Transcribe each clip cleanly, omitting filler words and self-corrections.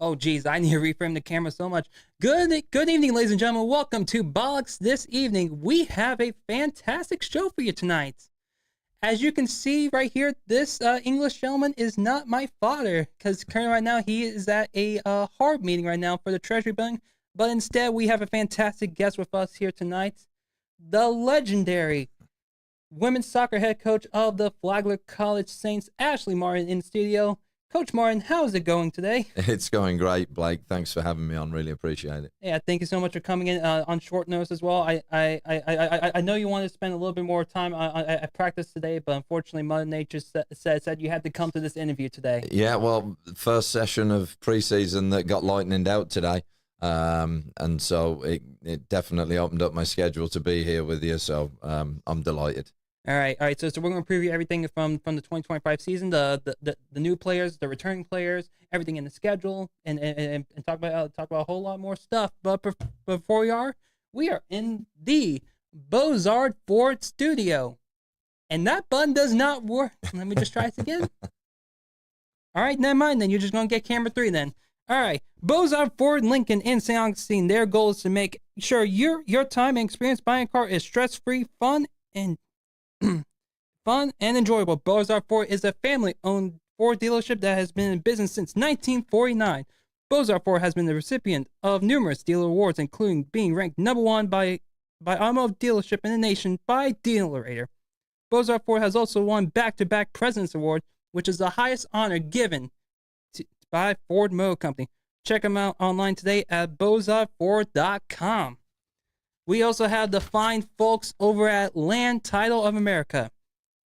Oh, geez, I need to reframe the camera so much. Good evening, ladies and gentlemen. Welcome to Bollocks. This evening, we have a fantastic show for you tonight. As you can see right here, this English gentleman is not my father, because currently right now he is at a hard meeting right now for the Treasury building. But instead, we have a fantastic guest with us here tonight, the legendary women's soccer head coach of the Flagler College Saints, Ashley Martin, in the studio. Coach Martin, how's it going today? It's going great, Blake. Thanks for having me on. Really appreciate it. Yeah, thank you so much for coming in on short notice as well. I know you wanted to spend a little bit more time at practice today, but unfortunately, Mother Nature said you had to come to this interview today. Yeah, well, first session of preseason that got lightninged out today, and so it definitely opened up my schedule to be here with you. So I'm delighted. All right. So we're going to preview everything from the 2025 season, the new players, the returning players, everything in the schedule, and talk about a whole lot more stuff. But before we are in the Beaux-Arts Ford studio, and that button does not work. Let me just try it again. All right, never mind. Then you're just going to get camera 3 then. All right, Beaux-Arts Ford Lincoln in St. Augustine. Their goal is to make sure your time and experience buying a car is stress-free, fun, and enjoyable. Beaux-Arts Ford is a family-owned Ford dealership that has been in business since 1949. Beaux-Arts Ford has been the recipient of numerous dealer awards, including being ranked #1 by automotive dealership in the nation by Dealerator. Beaux-Arts Ford has also won back-to-back President's Award, which is the highest honor given by Ford Motor Company. Check them out online today at beaux-artsford.com. We also have the fine folks over at Land Title of America.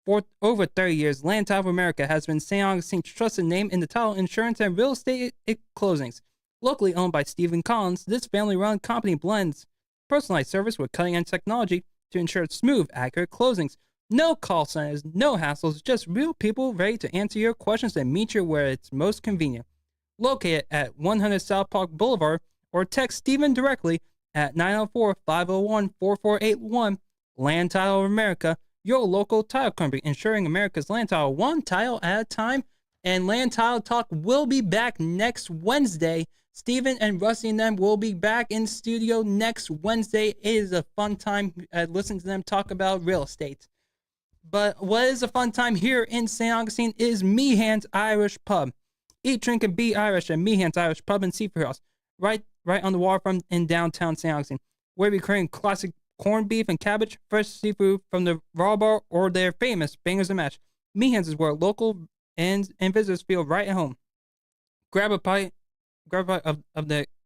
For over 30 years, Land Title of America has been St. Augustine's trusted name in the title, insurance, and real estate closings. Locally owned by Stephen Collins, this family-run company blends personalized service with cutting-edge technology to ensure smooth, accurate closings. No call centers, no hassles, just real people ready to answer your questions and meet you where it's most convenient. Located at 100 South Park Boulevard, or text Stephen directly at 904-501-4481. Land Title of America, your local title company, ensuring America's land title one title at a time. And Land Title Talk will be back next Wednesday. Steven and Rusty and them will be back in studio next Wednesday. It is a fun time listening to them talk about real estate. But what is a fun time here in St. Augustine is Meehan's Irish Pub. Eat, drink, and be Irish at Meehan's Irish Pub and Seafood House, right on the waterfront in downtown St. Augustine, where we create classic corned beef and cabbage, fresh seafood from the raw bar, or their famous bangers and mash. Meehan's is where local and visitors feel right at home. Grab a pint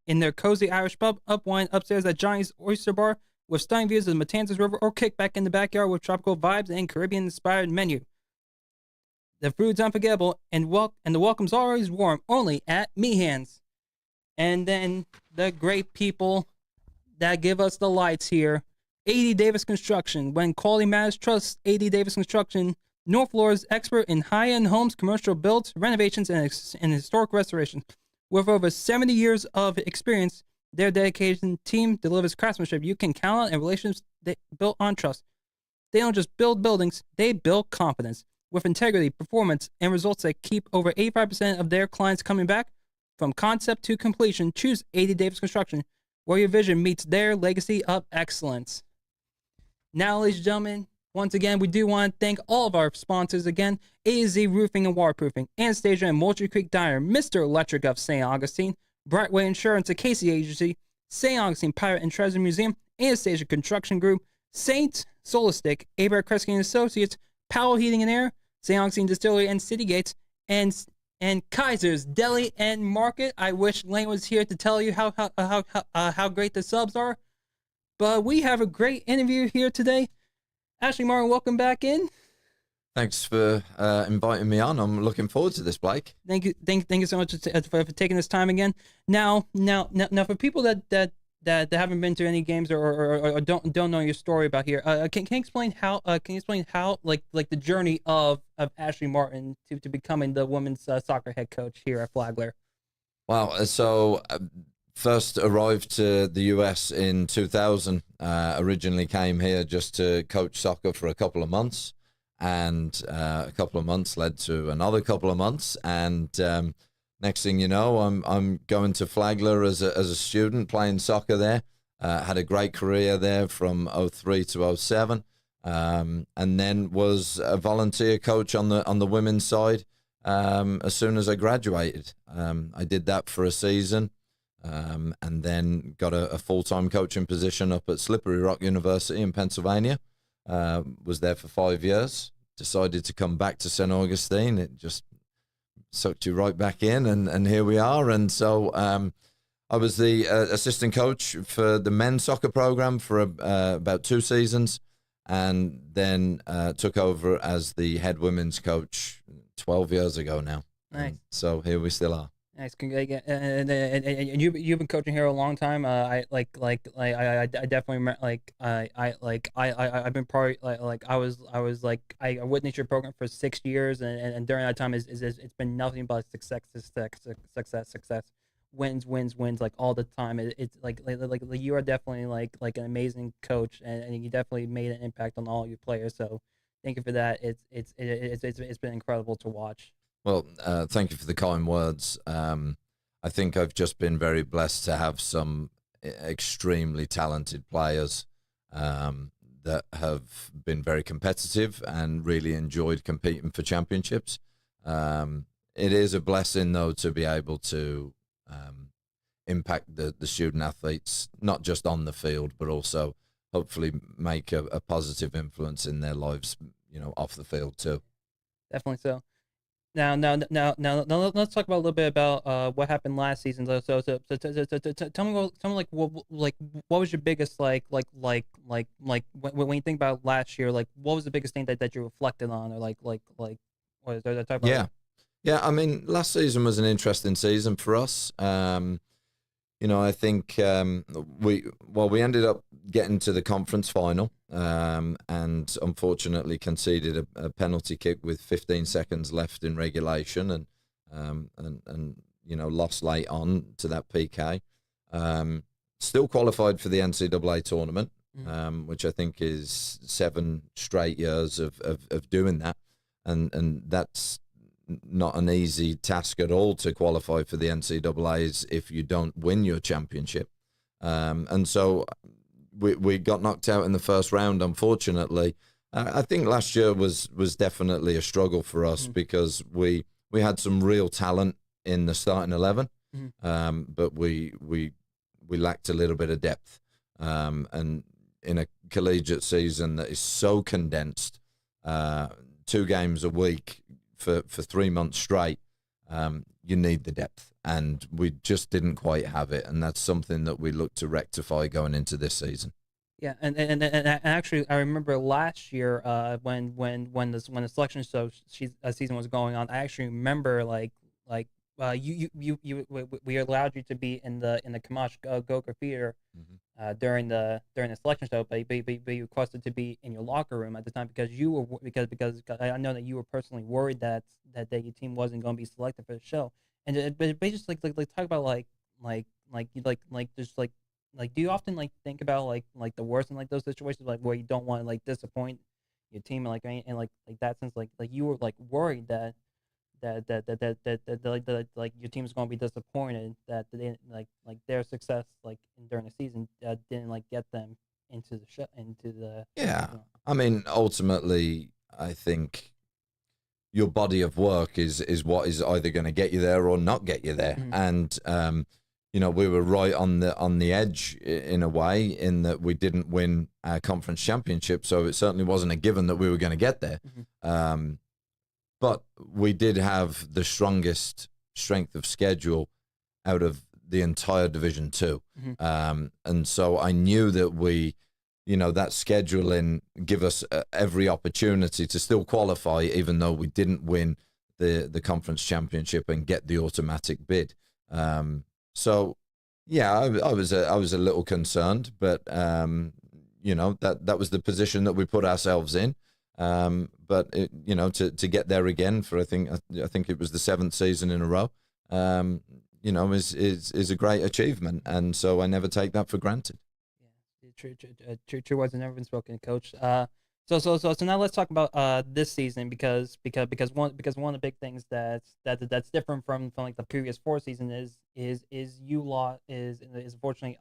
in their cozy Irish pub, up wine upstairs at Johnny's Oyster Bar with stunning views of the Matanzas River, or kick back in the backyard with tropical vibes and Caribbean-inspired menu. The food's unforgettable, and the welcome's always warm, only at Meehan's. And then the great people that give us the lights here, A.D. Davis Construction. When quality matters, trust A.D. Davis Construction. North Florida's expert in high-end homes, commercial builds, renovations, and historic restoration. With over 70 years of experience, their dedicated team delivers craftsmanship you can count on and relationships built on trust. They don't just build buildings, they build confidence. With integrity, performance, and results that keep over 85% of their clients coming back. From concept to completion, choose A.D. Davis Construction, where your vision meets their legacy of excellence. Now, ladies and gentlemen, once again, we do want to thank all of our sponsors again: A-Z Roofing and Waterproofing, Anastasia and Moultrie Creek Diner, Mr. Electric of St. Augustine, Brightway Insurance, a Casey Agency, St. Augustine Pirate and Treasure Museum, Anastasia Construction Group, St. Solistic, Aber Kresge and Associates, Powell Heating and Air, St. Augustine Distillery and City Gates, and Kaiser's Deli and Market. I wish Lane was here to tell you how great the subs are. But we have a great interview here today. Ashley Martin, welcome back in. Thanks for inviting me on. I'm looking forward to this, Blake. Thank you so much for taking this time again. Now, for people that that haven't been to any games or don't know your story about here, can you explain how like the journey of Ashley Martin to becoming the women's soccer head coach here at Flagler? Well, so first arrived to the US in 2000. Originally came here just to coach soccer for a couple of months, and a couple of months led to another couple of months, and next thing you know, I'm going to Flagler as a student playing soccer there. Had a great career there from '03 to '07, and then was a volunteer coach on the women's side as soon as I graduated. I did that for a season, and then got a full-time coaching position up at Slippery Rock University in Pennsylvania. Was there for 5 years. Decided to come back to St. Augustine. It just sucked you right back in, and here we are. And so I was the assistant coach for the men's soccer program for about 2 seasons, and then took over as the head women's coach 12 years ago now. Nice. And so here we still are. Nice, and you've been coaching here a long time. I definitely remember, I've been part I witnessed your program for 6 years, and during that time it's been nothing but success, wins like all the time. It's like you are definitely like an amazing coach, and you definitely made an impact on all your players. So thank you for that. It's been incredible to watch. Well, thank you for the kind words. I think I've just been very blessed to have some extremely talented players that have been very competitive and really enjoyed competing for championships. It is a blessing, though, to be able to impact the student athletes, not just on the field, but also hopefully make a positive influence in their lives, off the field too. Definitely so. Now, let's talk about a little bit about what happened last season. So tell me what was your biggest when you think about last year, like what was the biggest thing that you reflected on, or like what is there talk about? Yeah. I mean, last season was an interesting season for us. I think we ended up getting to the conference final, and unfortunately conceded a penalty kick with 15 seconds left in regulation, and lost late on to that PK. Still qualified for the NCAA tournament, which I think is 7 straight years of doing that, and that's not an easy task at all to qualify for the NCAAs if you don't win your championship. And so we got knocked out in the first round, unfortunately. I think last year was definitely a struggle for us because we had some real talent in the starting 11, but we lacked a little bit of depth. And in a collegiate season that is so condensed, 2 games a week for 3 months straight, you need the depth, and we just didn't quite have it, and that's something that we look to rectify going into this season. Yeah, and actually, I remember last year when the selection season was going on. I actually remember we allowed you to be in the Kamash Goker Theater during the selection show, but you requested to be in your locker room at the time because I know that you were personally worried that your team wasn't going to be selected for the show. And but just talk about do you often think about the worst in those situations, where you don't want to disappoint your team, and that sense, you were worried that your team's going to be disappointed that they their success during the season didn't get them into the show, into the I mean, ultimately I think your body of work is what is either going to get you there or not get you there. And we were right on the edge in a way, in that we didn't win our conference championship, so it certainly wasn't a given that we were going to get there. But we did have the strongest strength of schedule out of the entire Division Two. And so I knew that that scheduling give us every opportunity to still qualify, even though we didn't win the conference championship and get the automatic bid. So Yeah, I was a little concerned, but that was the position that we put ourselves in. But to get there again for I think it was the seventh season in a row. Is a great achievement, and so I never take that for granted. Yeah, true words have never been spoken, Coach. So now let's talk about this season because one of the big things that's different from like the previous four season is you lot is unfortunately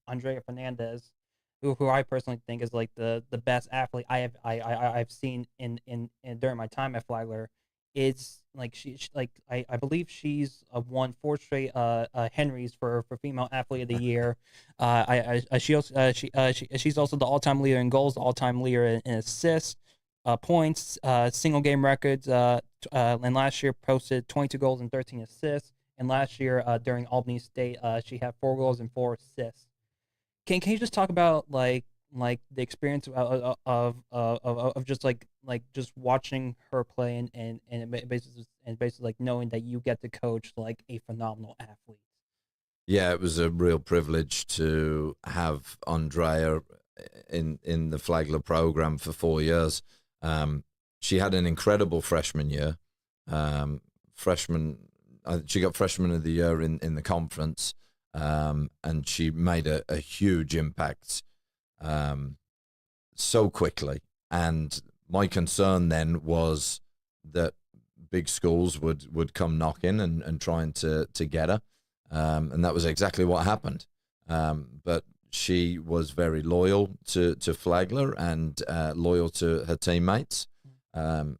Andrea Fernandez, who I personally think is like the best athlete I've seen in during my time at Flagler. It's like I believe she's won four straight Henrys for female athlete of the year. She also she's also the all-time leader in goals, the all-time leader in assists, points, single game records. And last year posted 22 goals and 13 assists. And last year during Albany State, she had 4 goals and 4 assists. Can you just talk about like the experience of just just watching her play and basically like knowing that you get to coach like a phenomenal athlete. Yeah, it was a real privilege to have Andrea in the Flagler program for 4 years. She had an incredible freshman year. Freshman, she got freshman of the year in the conference, and she made a huge impact so quickly. And my concern then was that big schools would come knocking and trying to get her. And that was exactly what happened. But she was very loyal to Flagler and loyal to her teammates. The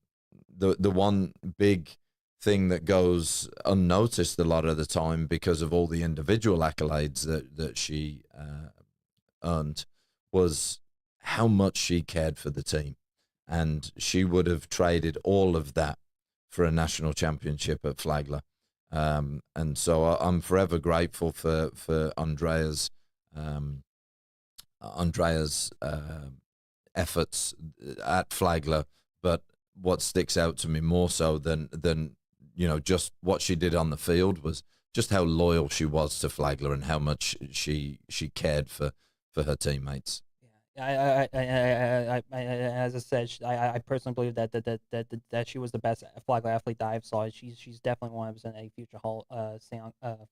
one big thing that goes unnoticed a lot of the time because of all the individual accolades that she earned was how much she cared for the team. And she would have traded all of that for a national championship at Flagler. And so I'm forever grateful for Andrea's efforts at Flagler. But what sticks out to me more so than just what she did on the field was just how loyal she was to Flagler and how much she cared for her teammates. As I said, I personally believe that she was the best Flagler athlete that I've saw. She's definitely 100% a future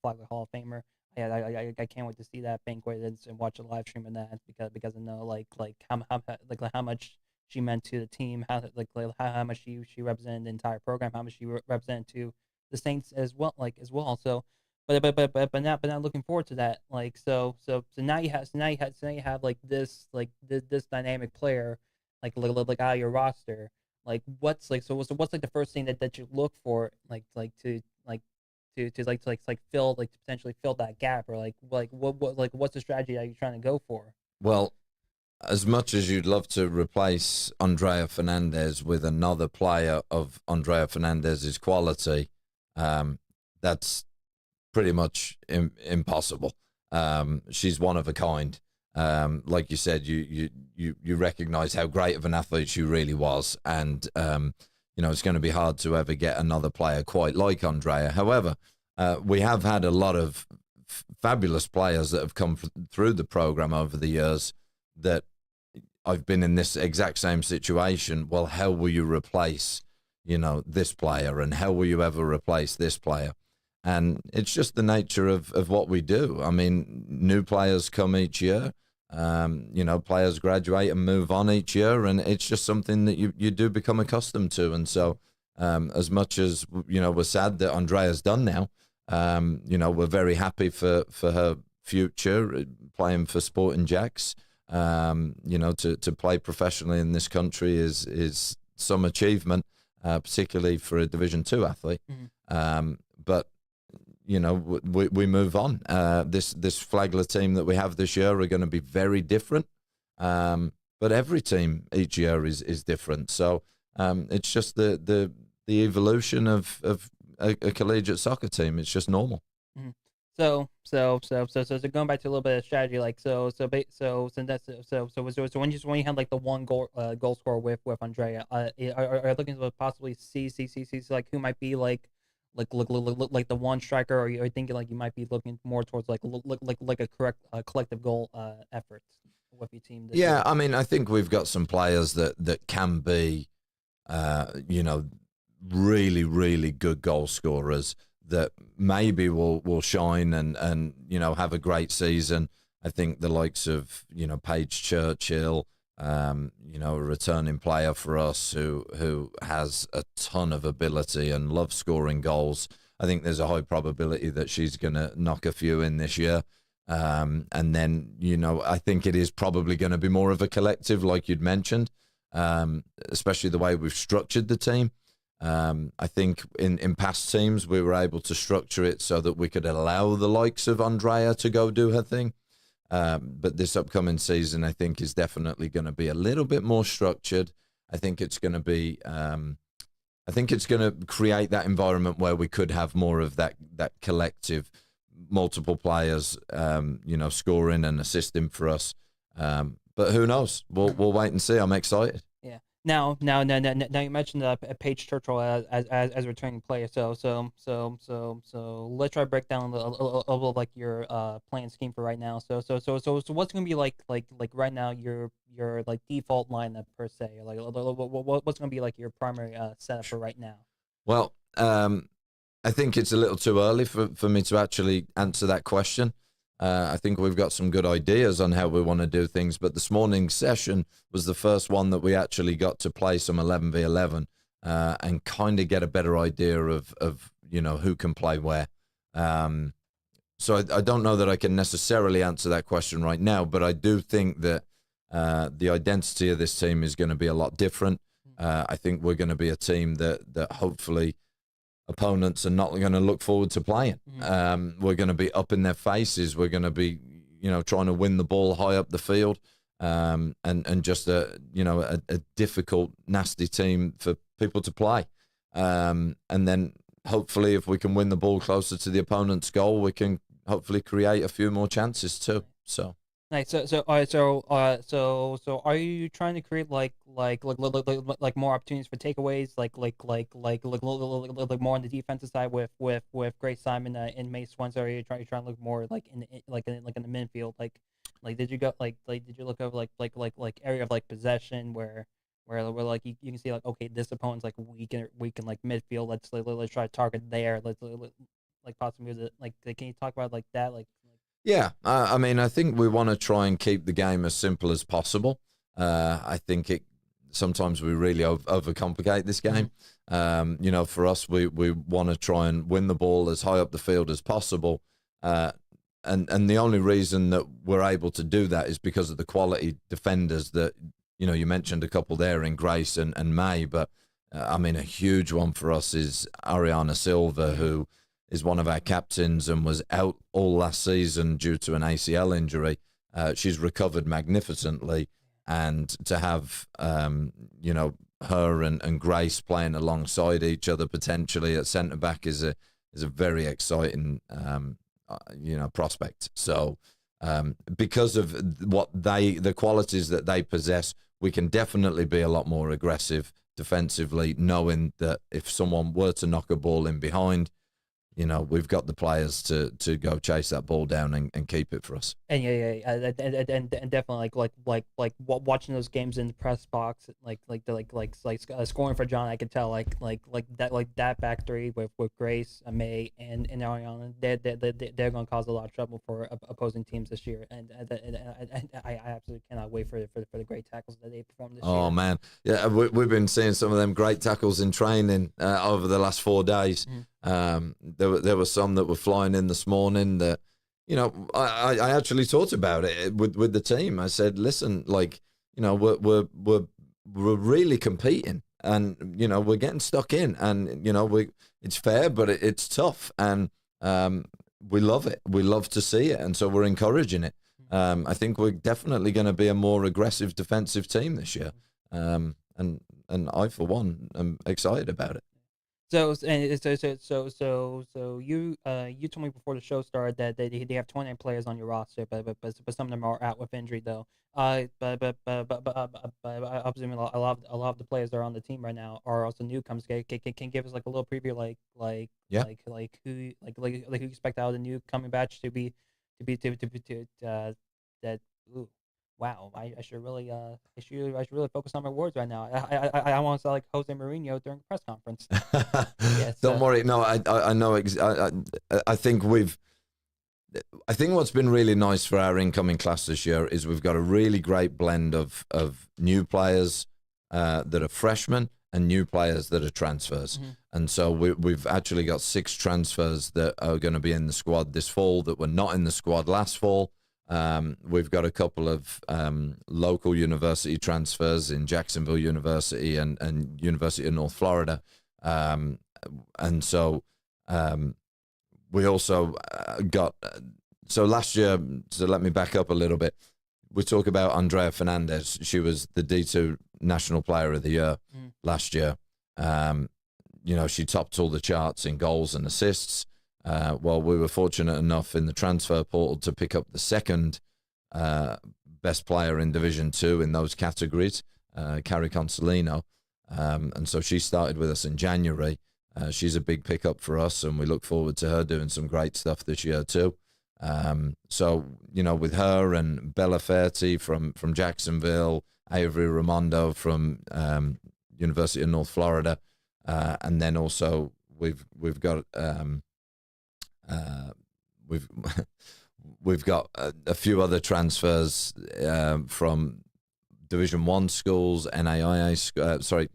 Flagler Hall of Famer. I can't wait to see that banquet and watch a live stream of that because I know how much she meant to the team, how much she represented the entire program, how much she represented to the Saints as well. So but now looking forward to that. Now you have this dynamic player like out of your roster. What's like the first thing that you look for to fill to potentially fill that gap, or what's the strategy that you're trying to go for? Well, as much as you'd love to replace Andrea Fernandez with another player of Andrea Fernandez's quality, that's pretty much impossible. She's one of a kind. Like you said, you recognize how great of an athlete she really was, and it's going to be hard to ever get another player quite like Andrea. However, we have had a lot of fabulous players that have come through the program over the years that I've been in this exact same situation. Well, how will you replace, this player, and how will you ever replace this player? And it's just the nature of what we do. I mean, new players come each year. Players graduate and move on each year, and it's just something that you do become accustomed to. And so, as much as we're sad that Andrea's done now, we're very happy for her future playing for Sporting Jacks. To play professionally in this country is some achievement, particularly for a Division II athlete. Mm-hmm. But we move on. This Flagler team that we have this year are going to be very different. But every team each year is different. So it's just the evolution of a collegiate soccer team. It's just normal. Mm-hmm. So going back to a little bit of strategy, when you had like the one goal scorer with Andrea, are you looking to possibly see like who might be like like the one striker, or you're thinking like you might be looking more towards like a correct collective goal effort with your team this Yeah, season? I mean, I think we've got some players that can be, you know, really, really good goal scorers that maybe will shine and you know have a great season. I think the likes of Paige Churchill, you know, a returning player for us who has a ton of ability and loves scoring goals. I think there's a high probability that she's going to knock a few in this year. And then, I think it is probably going to be more of a collective, like you'd mentioned, especially the way we've structured the team. I think in past teams, we were able to structure it so that we could allow the likes of Andrea to go do her thing. But this upcoming season, I think, is definitely going to be a little bit more structured. I think it's going to be, I think it's going to create that environment where we could have more of that collective, multiple players, scoring and assisting for us. But who knows? We'll wait and see. I'm excited. Yeah. Now you mentioned Paige Churchill as a returning player. So let's try to break down a little like your playing scheme for right now. So what's gonna be like right now your like default lineup per se? Like what's gonna be like your primary setup for right now? Well, I think it's a little too early for me to actually answer that question. I think we've got some good ideas on how we want to do things, but this morning's session was the first one that we actually got to play some 11v11 and kind of get a better idea of who can play where. So I don't know that I can necessarily answer that question right now, but I do think that the identity of this team is going to be a lot different. I think we're going to be a team that hopefully opponents are not going to look forward to playing. We're going to be up in their faces. We're going to be, trying to win the ball high up the field, and just a difficult, nasty team for people to play. And then hopefully, if we can win the ball closer to the opponent's goal, we can hopefully create a few more chances too. So. Nice. So are you trying to create like more opportunities for takeaways, like more on the defensive side with Grace Simon and Mace Swenson? Or are you trying to look more like in the midfield? Like did you go did you look over like area of like possession where like you can see like, okay, this opponent's like we can like midfield. Let's try to target there. Let's like possibly use it. Like can you talk about like that Yeah, I mean, I think we want to try and keep the game as simple as possible. I think sometimes we really overcomplicate this game. For us, we want to try and win the ball as high up the field as possible. And the only reason that we're able to do that is because of the quality defenders that, you mentioned a couple there in Grace and May. But, I mean, a huge one for us is Ariana Silva, who is one of our captains and was out all last season due to an ACL injury. She's recovered magnificently, and to have her and Grace playing alongside each other potentially at centre back is a very exciting prospect. So because of the qualities that they possess, we can definitely be a lot more aggressive defensively, knowing that if someone were to knock a ball in behind, we've got the players to go chase that ball down and keep it for us. And and definitely like watching those games in the press box, scoring for John, I could tell like that back three with Grace, May, and Ariana, they're going to cause a lot of trouble for opposing teams this year, and I absolutely cannot wait for the great tackles that they perform this year. Oh man, yeah, we've been seeing some of them great tackles in training over the last 4 days. There were some that were flying in this morning that, I actually talked about it with the team. I said, listen, we're really competing, and we're getting stuck in, and it's fair, but it's tough, and we love it. We love to see it, and so we're encouraging it. I think we're definitely going to be a more aggressive defensive team this year, and I for one am excited about it. You told me before the show started that they have 29 players on your roster, but some of them are out with injury though. I'm presuming a lot of the players that are on the team right now are also newcomers. Can you give us like a little preview, Yeah. who you expect out of the new coming batch to be that. Ooh, wow, I should really I should really focus on my words right now. I want to sound like Jose Mourinho during a press conference. Yeah, Don't so worry. No, I know. I think I think what's been really nice for our incoming class this year is we've got a really great blend of new players that are freshmen and new players that are transfers. mm-hmm. And so we've actually got 6 transfers that are going to be in the squad this fall that were not in the squad last fall. We've got a couple of local university transfers in Jacksonville University and University of North Florida. And so we also got so last year, so let me back up a little bit. We talk about Andrea Fernandez. She was the D2 National Player of the Year last year. She topped all the charts in goals and assists. Well, we were fortunate enough in the transfer portal to pick up the second best player in Division 2 in those categories, Carrie Consolino. And so she started with us in January. She's a big pickup for us, and we look forward to her doing some great stuff this year too. With her and Bella Ferti from Jacksonville, Avery Ramondo from University of North Florida, and then also we've got we've got a few other transfers from Division 1 schools, NAIA,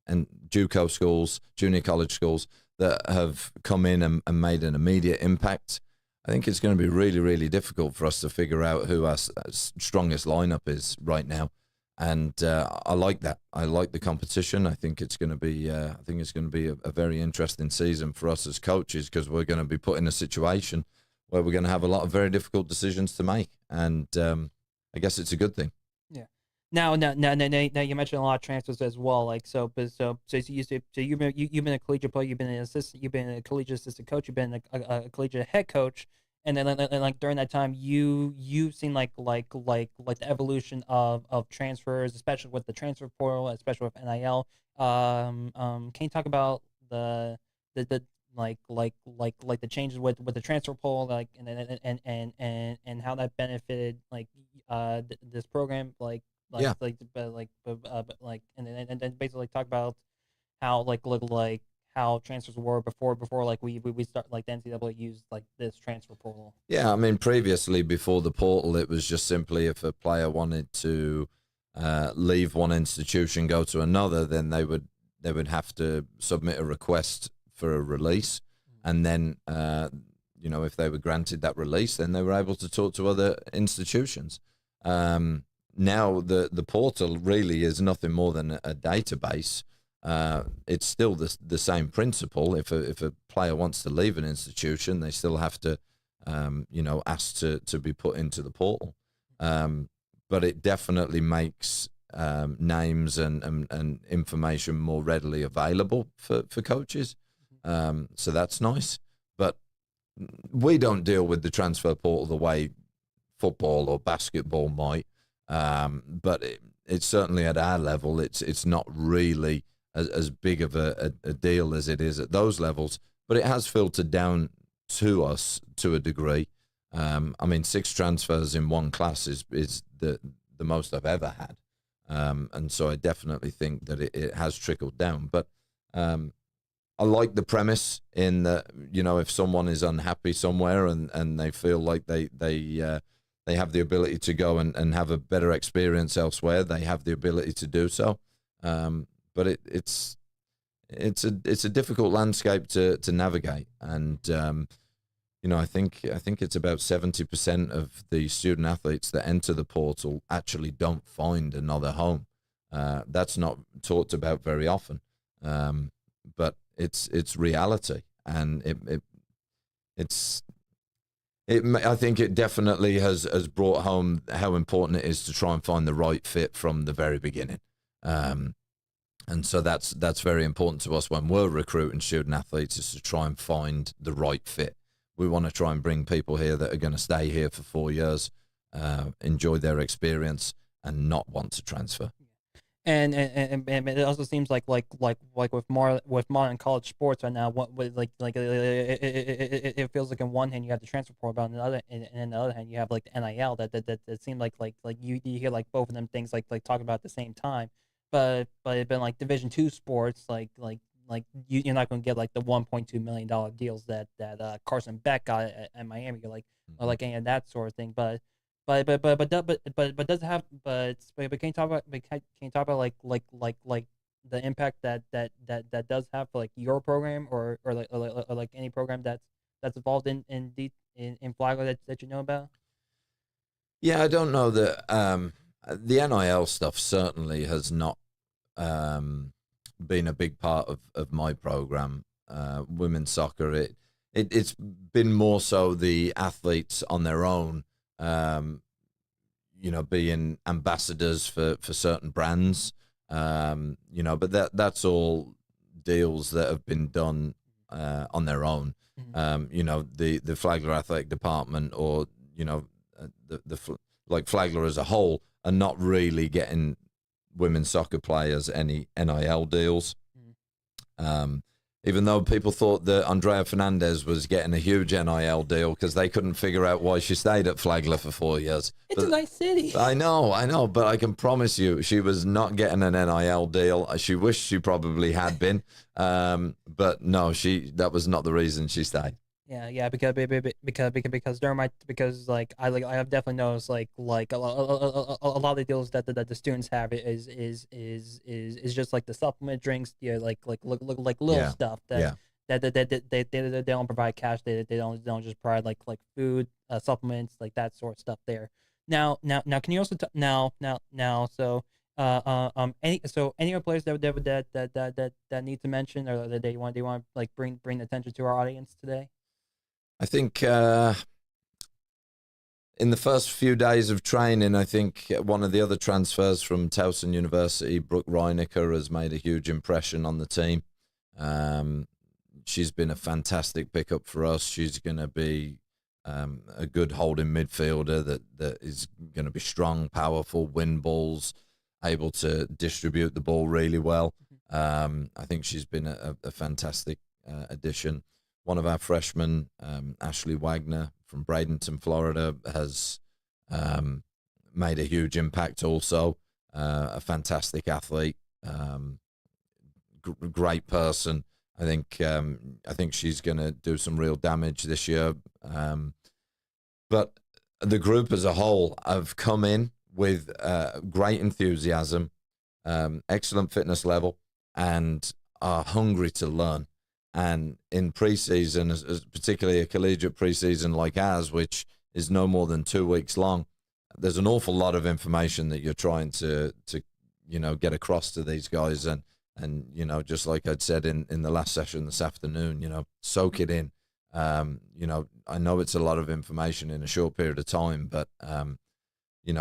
and JUCO schools, junior college schools that have come in and made an immediate impact. I think it's going to be really, really difficult for us to figure out who our strongest lineup is right now, and I like that. I like the competition. I think it's going to be. I think it's going to be a very interesting season for us as coaches, because we're going to be put in a situation where we're going to have a lot of very difficult decisions to make, and I guess it's a good thing. Yeah. Now, you mentioned a lot of transfers as well. You've been a collegiate player, you've been an assistant, you've been a collegiate assistant coach, you've been a collegiate head coach, and then like during that time, you've seen like the evolution of transfers, especially with the transfer portal, especially with NIL. Can you talk about the the changes with the transfer portal, and how that benefited this program, Yeah. and then basically talk about how how transfers were before we start, like the NCAA used like this transfer portal. Yeah, I mean, previously before the portal, it was just simply if a player wanted to leave one institution, go to another, then they would have to submit a request for a release, and then if they were granted that release, then they were able to talk to other institutions. Now the portal really is nothing more than a database. It's still the same principle. If a player wants to leave an institution, they still have to ask to be put into the portal. But it definitely makes names and information more readily available for coaches. So that's nice. But we don't deal with the transfer portal the way football or basketball might. But it's certainly at our level, it's not really as big of a deal as it is at those levels. But it has filtered down to us to a degree. I mean, 6 transfers in one class is the most I've ever had. And so I definitely think that it has trickled down. But I like the premise in that, if someone is unhappy somewhere and they feel like they have the ability to go and have a better experience elsewhere, they have the ability to do so. But it's a difficult landscape to navigate, and I think it's about 70% of the student athletes that enter the portal actually don't find another home. That's not talked about very often, but it's reality, and I think it definitely has brought home how important it is to try and find the right fit from the very beginning. And so that's very important to us when we're recruiting student athletes, is to try and find the right fit. We want to try and bring people here that are going to stay here for 4 years, enjoy their experience, and not want to transfer. And it also seems like with modern college sports right now, what with it feels like in one hand you have the transfer portal, but on the other and on the other hand you have like the NIL that seemed like you hear like both of them things like talk about at the same time, but it's been like Division II sports you're not going to get like the $1.2 million deals that Carson Beck got at Miami, or like any of that sort of thing, but does it have but can you talk about like the impact that does have for like your program or like any program that's involved in Flagler that you know about? Yeah, I don't know that the NIL stuff certainly has not been a big part of my program. Women's soccer, it's been more so the athletes on their own, being ambassadors for certain brands, but that's all deals that have been done on their own. The Flagler athletic department, or like Flagler as a whole, are not really getting women's soccer players any NIL deals. Even though people thought that Andrea Fernandez was getting a huge NIL deal because they couldn't figure out why she stayed at Flagler for 4 years. It's a nice city. I know, but I can promise you she was not getting an NIL deal. She wished she probably had been, but no, that was not the reason she stayed. Yeah, because during my like I have definitely noticed like a lot of the deals that the students have is just like the supplement drinks, like little stuff that they don't provide cash. They don't just provide like food, supplements, like that sort of stuff there. Now can you also any other players that need to mention, or that they want like bring attention to our audience today? I think in the first few days of training, I think one of the other transfers from Towson University, Brooke Reinecker, has made a huge impression on the team. She's been a fantastic pickup for us. She's going to be a good holding midfielder that is going to be strong, powerful, win balls, able to distribute the ball really well. I think she's been a fantastic addition. One of our freshmen, Ashley Wagner from Bradenton, Florida, has made a huge impact also. A fantastic athlete, great person. I think she's going to do some real damage this year. But the group as a whole have come in with great enthusiasm, excellent fitness level, and are hungry to learn. And in preseason, as particularly a collegiate preseason like ours, which is no more than 2 weeks long, there's an awful lot of information that you're trying to get across to these guys. And just like I'd said in the last session this afternoon, soak it in. I know it's a lot of information in a short period of time, but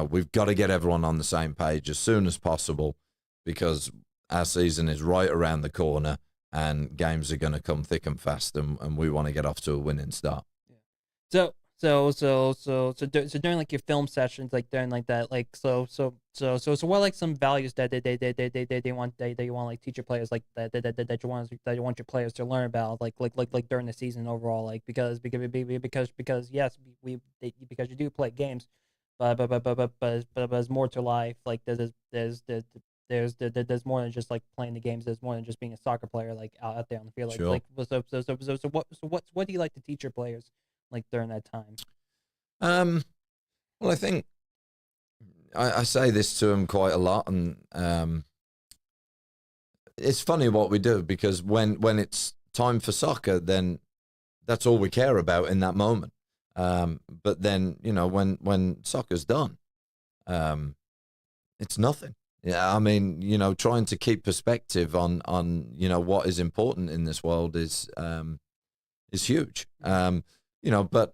we've got to get everyone on the same page as soon as possible, because our season is right around the corner. And games are going to come thick and fast, and we want to get off to a winning start. So during like your film sessions, like during like that, like so what are like some values that they want like teach your players, like that you want your players to learn about, like during the season overall, like because yes, because you do play games, but there's more to life. Like there's more than just like playing the games. There's more than just being a soccer player, like out there on the field. Like, sure. What do you like to teach your players like during that time? Well, I think I say this to them quite a lot, and it's funny what we do, because when it's time for soccer, then that's all we care about in that moment. But then when soccer's done, it's nothing. Yeah, I mean, trying to keep perspective on what is important in this world is huge. But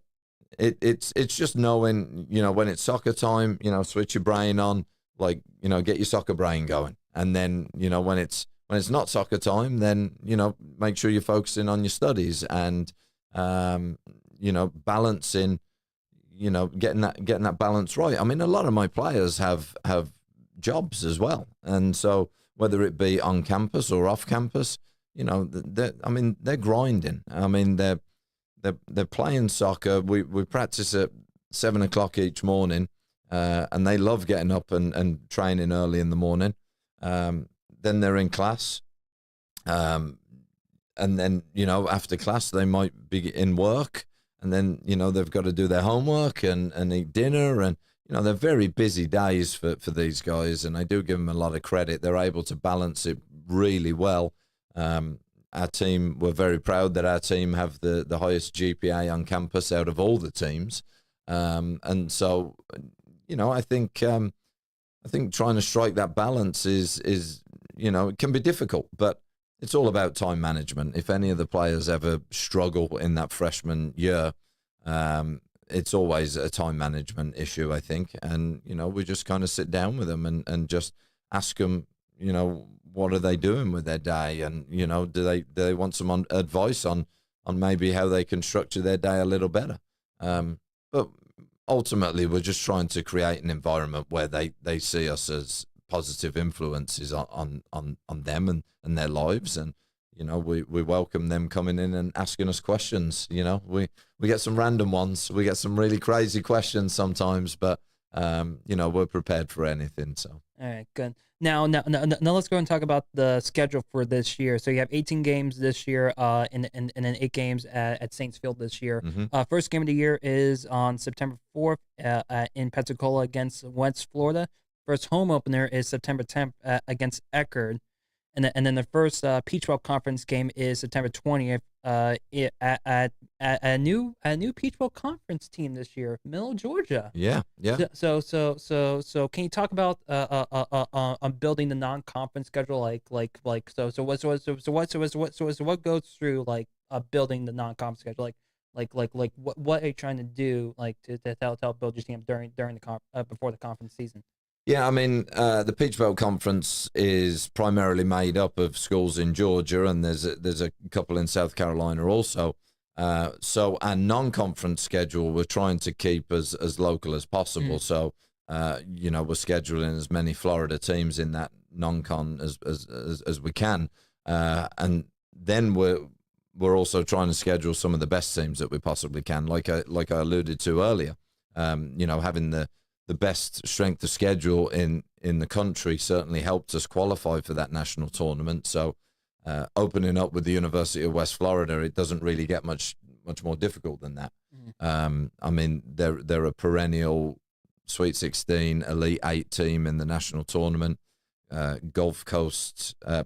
it's just knowing, when it's soccer time, switch your brain on, like, get your soccer brain going, and then when when it's not soccer time, then make sure you're focusing on your studies and balancing, getting that balance right. I mean, a lot of my players have jobs as well, and so whether it be on campus or off campus, they're grinding. I mean, they're playing soccer. We practice at 7 o'clock each morning, and they love getting up and training early in the morning. Then they're in class, and then after class they might be in work, and then they've got to do their homework and eat dinner, and they're very busy days for these guys, and I do give them a lot of credit. They're able to balance it really well. Our team, we're very proud that our team have the highest GPA on campus out of all the teams, and so I think trying to strike that balance is it can be difficult, but it's all about time management. If any of the players ever struggle in that freshman year, it's always a time management issue, I think. And, we just kind of sit down with them and just ask them, what are they doing with their day? And, do they want some advice on maybe how they can structure their day a little better? But ultimately, we're just trying to create an environment where they see us as positive influences on them and their lives, and we welcome them coming in and asking us questions. We get some random ones, we get some really crazy questions sometimes, but we're prepared for anything. So all right, good. Now let's go and talk about the schedule for this year. So you have 18 games this year, and then 8 games at Saints Field this year. Mm-hmm. First game of the year is on September 4th in Pensacola against West Florida. First home opener is September 10th against Eckerd. And then the first Peach Belt Conference game is September 20th at a new Peach Belt Conference team this year, Middle Georgia. Yeah. So can you talk about on building the non-conference schedule? What goes through building the non-conference schedule? What are you trying to do to help build your team during the before the conference season? Yeah, I mean, the Peach Belt Conference is primarily made up of schools in Georgia, and there's a couple in South Carolina also. So our non-conference schedule, we're trying to keep as local as possible. So, we're scheduling as many Florida teams in that non-con as we can, and then we're also trying to schedule some of the best teams that we possibly can, like I alluded to earlier. Having the best strength of schedule in the country certainly helped us qualify for that national tournament. So opening up with the University of West Florida, it doesn't really get much more difficult than that. I mean, they're a perennial Sweet 16, Elite 8 team in the national tournament. Gulf Coast, the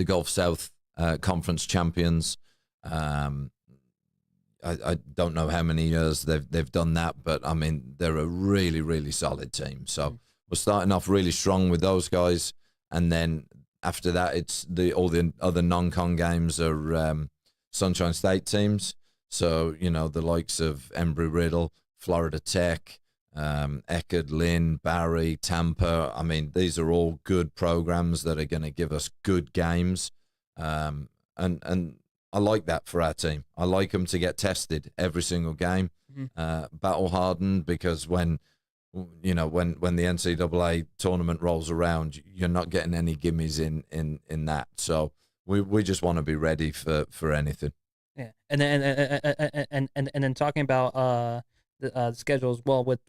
Gulf South Conference champions. I don't know how many years they've done that, but I mean, they're a really, really solid team. So we're starting off really strong with those guys, and then after that, it's all the other non-con games are Sunshine State teams. So the likes of Embry-Riddle, Florida Tech, Eckerd, Lynn, Barry, Tampa. I mean, these are all good programs that are going to give us good games, and I like that for our team. I like them to get tested every single game, battle hardened, because when the NCAA tournament rolls around, you're not getting any gimmies in that. So we just want to be ready for anything. Yeah, and then talking about the schedule as well with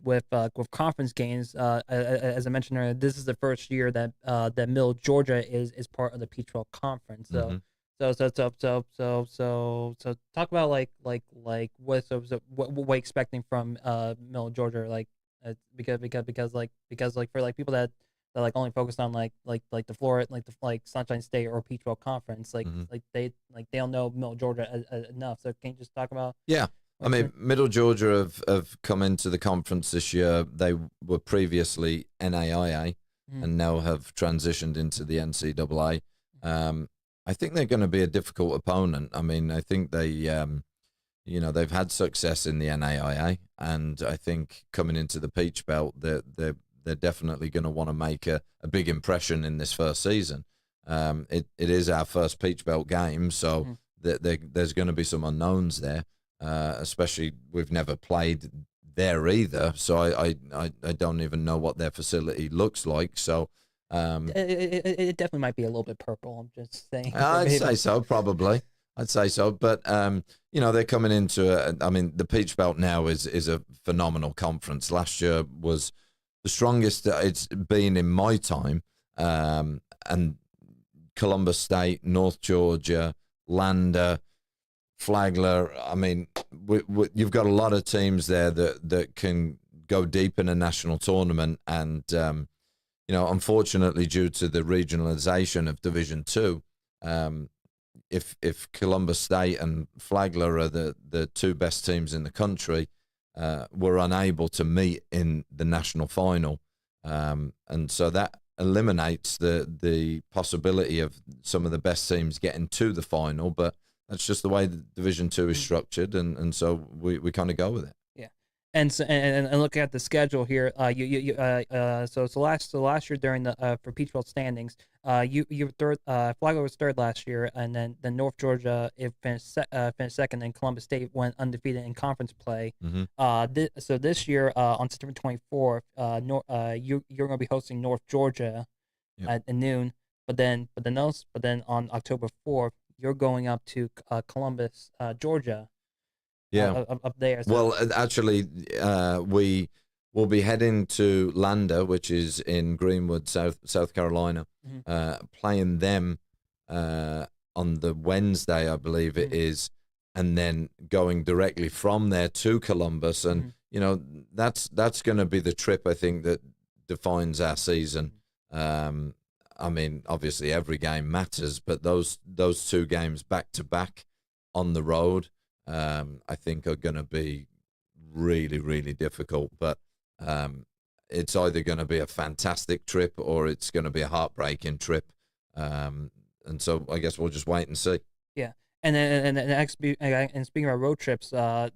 conference games. As I mentioned earlier, this is the first year that Middle Georgia is part of the Peach Belt Conference. So. So talk about what we're expecting from Middle Georgia, because for people that only focused on the Florida, Sunshine State or Peach Belt Conference, they don't know Middle Georgia enough. So can you just talk about? Yeah, I mean, Middle Georgia have come into the conference this year. They were previously NAIA and now have transitioned into the NCAA. I think they're going to be a difficult opponent. I mean, I think they've had success in the NAIA, and I think coming into the Peach Belt, they're they're definitely going to want to make a big impression in this first season. It is our first Peach Belt game, so there's going to be some unknowns there. Especially we've never played there either, so I don't even know what their facility looks like. So it definitely might be a little bit purple. I'm just saying. I'd say so, probably. I'd say so, but they're coming into I mean, the Peach Belt now is a phenomenal conference. Last year was the strongest that it's been in my time, and Columbus State, North Georgia, Lander, Flagler. I mean, you've got a lot of teams there that can go deep in a national tournament, and unfortunately, due to the regionalization of Division Two, if Columbus State and Flagler are the two best teams in the country, we're unable to meet in the national final, and so that eliminates the possibility of some of the best teams getting to the final. But that's just the way the Division Two is structured, and so we kind of go with it. Yeah, and so and looking at the schedule here, so last year during the for Peach Belt standings, you were third. Flagler was third last year, and then North Georgia finished second, and Columbus State went undefeated in conference play. So this year, on September 24th, you're going to be hosting North Georgia at noon. But then on October 4th, you're going up to Columbus, Georgia. Up there. So. Well, actually, we will be heading to Lander, which is in Greenwood, South Carolina, playing them on the Wednesday, I believe it is, and then going directly from there to Columbus. And that's going to be the trip, I think, that defines our season. I mean, obviously every game matters, but those two games back to back on the road, I think are going to be really, really difficult. But it's either going to be a fantastic trip or it's going to be a heartbreaking trip. And so I guess we'll just wait and see. Yeah. And speaking about road trips, during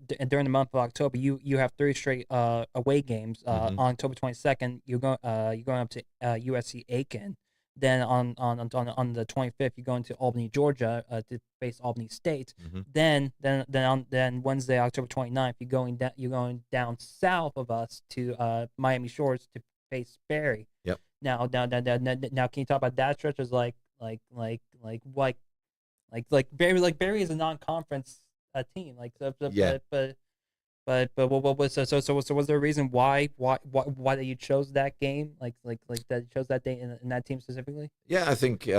the month of October, you have 3 straight away games. On October 22nd, you're going up to USC Aiken. Then on the 25th, you're going to Albany, Georgia, to face Albany State. Then Wednesday, October 29th, you're going down south of us to Miami Shores to face Barry. Yep. Now, can you talk about that stretch? As like Barry is a non-conference team. But what was so was there a reason why that you chose that game, like that you chose that day in that team specifically? Yeah, I think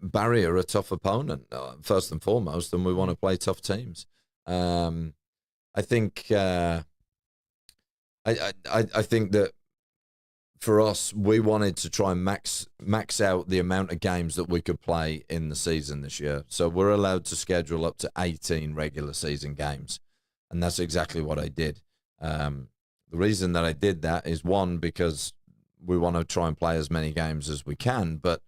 Barry are a tough opponent first and foremost, and we want to play tough teams. I think I think that for us, we wanted to try and max out the amount of games that we could play in the season this year. So we're allowed to schedule up to 18 regular season games. And that's exactly what I did. The reason that I did that is, one, because we want to try and play as many games as we can. But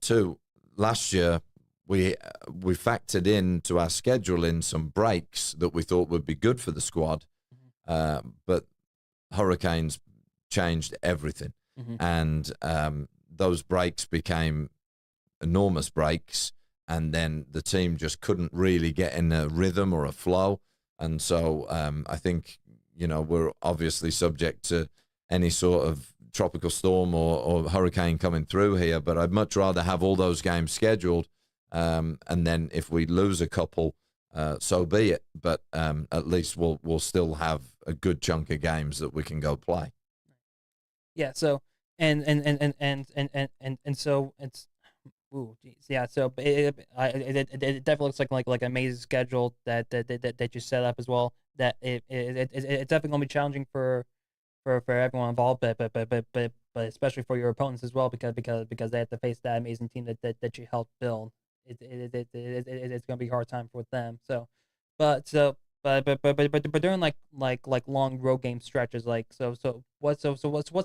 two, last year we factored into our schedule in some breaks that we thought would be good for the squad. But hurricanes changed everything. And those breaks became enormous breaks. And then the team just couldn't really get in a rhythm or a flow. And so I think, we're obviously subject to any sort of tropical storm or hurricane coming through here, but I'd much rather have all those games scheduled. And then if we lose a couple, so be it. But at least we'll still have a good chunk of games that we can go play. Yeah. So and so it's. Ooh, geez. Yeah. So it definitely looks like an amazing schedule that you set up as well. That it's definitely gonna be challenging for everyone involved, but especially for your opponents as well, because they have to face that amazing team that you helped build. It's gonna be a hard time for them. But during like long road game stretches, what's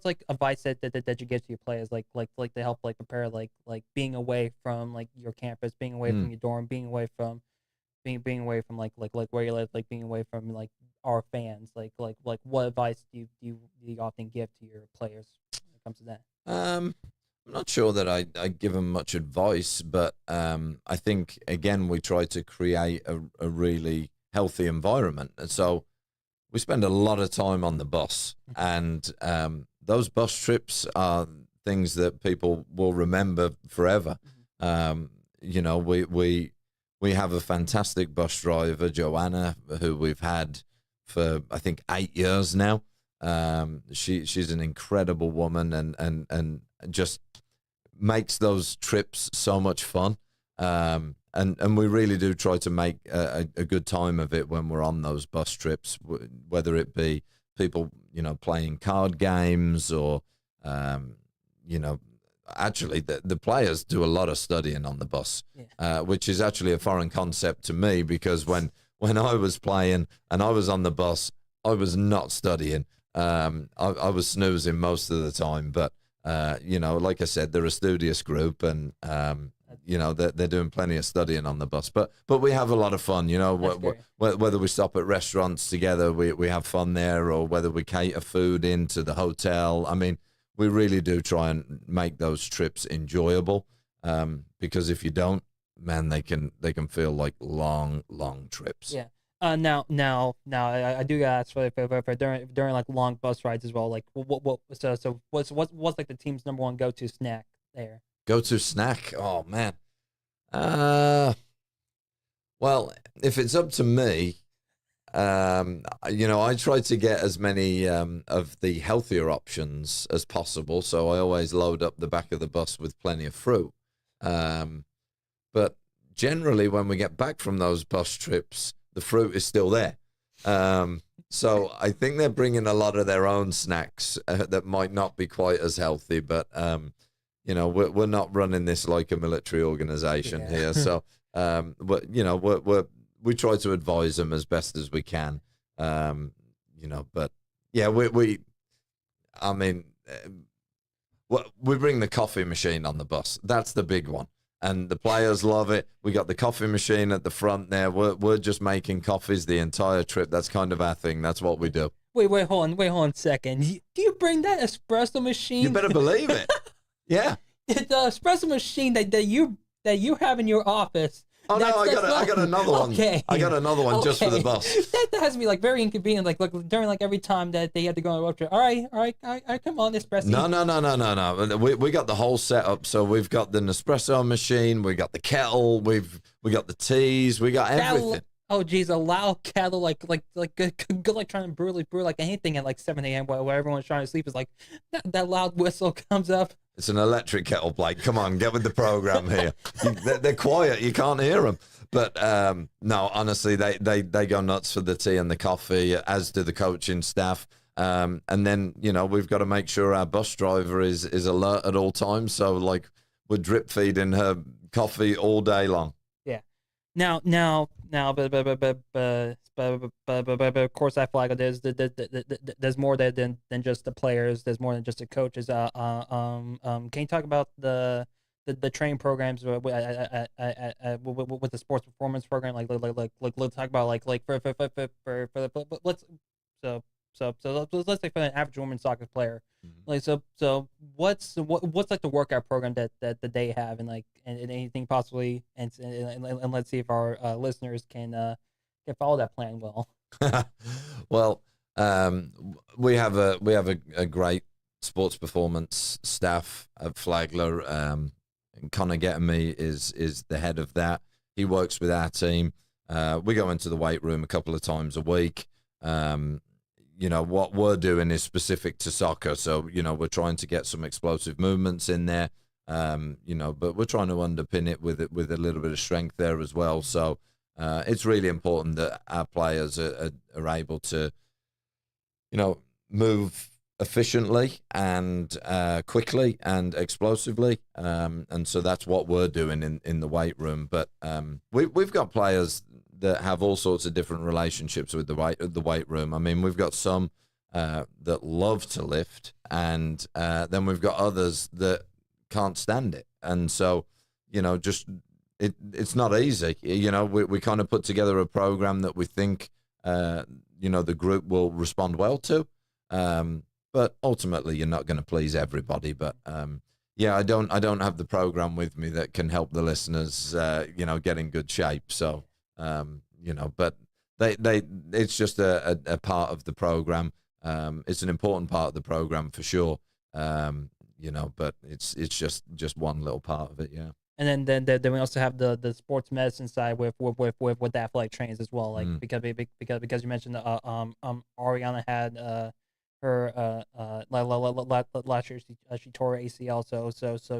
like advice that you give to your players, like to help prepare being away from your campus, being away from your dorm, being away from where you live, being away from our fans? Like what advice do you often give to your players when it comes to that? I'm not sure that I give them much advice, but I think again we try to create a really healthy environment, and so we spend a lot of time on the bus, and those bus trips are things that people will remember forever. You know, we have a fantastic bus driver, Joanna, who we've had for I think 8 years now. She's an incredible woman, and just makes those trips so much fun. And we really do try to make a good time of it when we're on those bus trips, whether it be people, you know, playing card games or, you know, actually the players do a lot of studying on the bus, which is actually a foreign concept to me, because when I was playing and I was on the bus, I was not studying. I was snoozing most of the time, but you know, like I said, they're a studious group, and you know, they're doing plenty of studying on the bus. But we have a lot of fun. You know, whether we stop at restaurants together, we have fun there, or whether we cater food into the hotel. I mean, we really do try and make those trips enjoyable, because if you don't, man, they can feel like long trips. Yeah. Now, I do gotta ask for during like long bus rides as well. Like, so what's like the team's number one go-to snack there? Go-to snack? Oh man. Well, if it's up to me, you know, I try to get as many of the healthier options as possible. So I always load up the back of the bus with plenty of fruit. But generally, when we get back from those bus trips, the fruit is still there. So I think they're bringing a lot of their own snacks that might not be quite as healthy, but you know, we're not running this like a military organization here. So, but you know, we try to advise them as best as we can. You know, but yeah, I mean, we bring the coffee machine on the bus. That's the big one. And the players love it. We got the coffee machine at the front there. We're just making coffees the entire trip. That's kind of our thing. That's what we do. Wait, hold on a second. Do you bring that espresso machine? You better believe it. Yeah. The espresso machine that you have in your office. Oh no, I got another one. Okay. I got another one just for the bus. That has to be like very inconvenient. Like during like every time that they had to go on a road trip. All right, come on, espresso. No. We got the whole setup. So we've got the Nespresso machine, we got the kettle, we got the teas, we got everything. Oh geez, a loud kettle like trying to brew like anything at like 7 a.m. while everyone's trying to sleep is like that loud whistle comes up. It's an electric kettle, Blake. Come on, get with the program here. They're quiet. You can't hear them. But no, honestly, they go nuts for the tea and the coffee, as do the coaching staff. And then, you know, we've got to make sure our bus driver is alert at all times. So, like, we're drip feeding her coffee all day long. Yeah. Now, but of course, at Flagler, there's more than just the players. There's more than just the coaches. Can you talk about the training programs with the sports performance program? Like let's talk about like for let's let's say for an average women's soccer player, like so what's like the workout program that they have, and like and anything possibly, and let's see if our listeners can follow that plan well. Well, we have a great sports performance staff at Flagler. Connor Getamy is the head of that. He works with our team. We go into the weight room a couple of times a week. You know, what we're doing is specific to soccer. So, you know, we're trying to get some explosive movements in there, you know, but we're trying to underpin it with a little bit of strength there as well. So it's really important that our players are able to, you know, move efficiently and quickly and explosively. And so that's what we're doing in the weight room. But we've got players that have all sorts of different relationships with the weight room. I mean, we've got some that love to lift, and then we've got others that can't stand it. And so, you know, just it's not easy. You know, we kind of put together a program that we think the group will respond well to. But ultimately, you're not going to please everybody. But yeah, I don't have the program with me that can help the listeners, get in good shape. So, but it's just a part of the program. It's an important part of the program for sure. But it's just one little part of it. Yeah. And then we also have the sports medicine side with the athletic trainers as well. Like because you mentioned Ariana had her last year she tore her ACL, so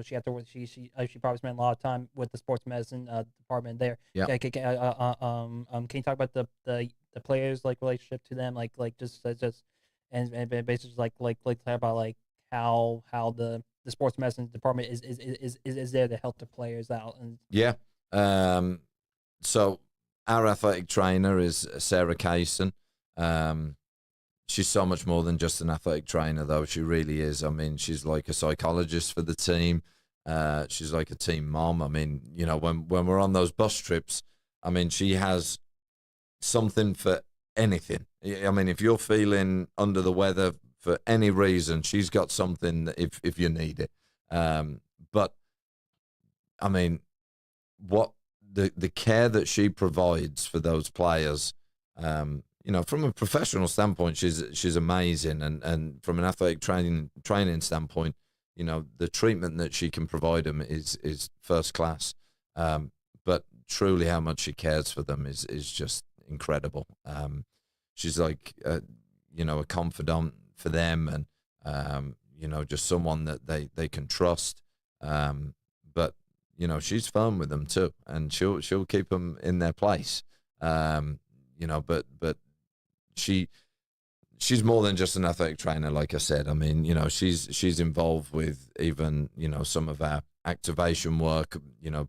she had to she probably spent a lot of time with the sports medicine department there. Yeah. Can you talk about the players, like, relationship to them, like just and basically like talk about like how the sports medicine department is there to help the players out. And yeah. So our athletic trainer is Sarah Kaysen. She's so much more than just an athletic trainer, though. She really is. I mean, she's like a psychologist for the team. She's like a team mom. I mean, when we're on those bus trips, I mean, she has something for anything. I mean, if you're feeling under the weather for any reason, she's got something if you need it. But I mean, what the care that she provides for those players, from a professional standpoint, she's amazing, and from an athletic training standpoint, the treatment that she can provide them is first class. But truly, how much she cares for them is just incredible. She's like a confidant for them, and just someone that they can trust. But she's firm with them too, and she'll keep them in their place. But she's more than just an athletic trainer, like I said. I mean, she's involved with even some of our activation work,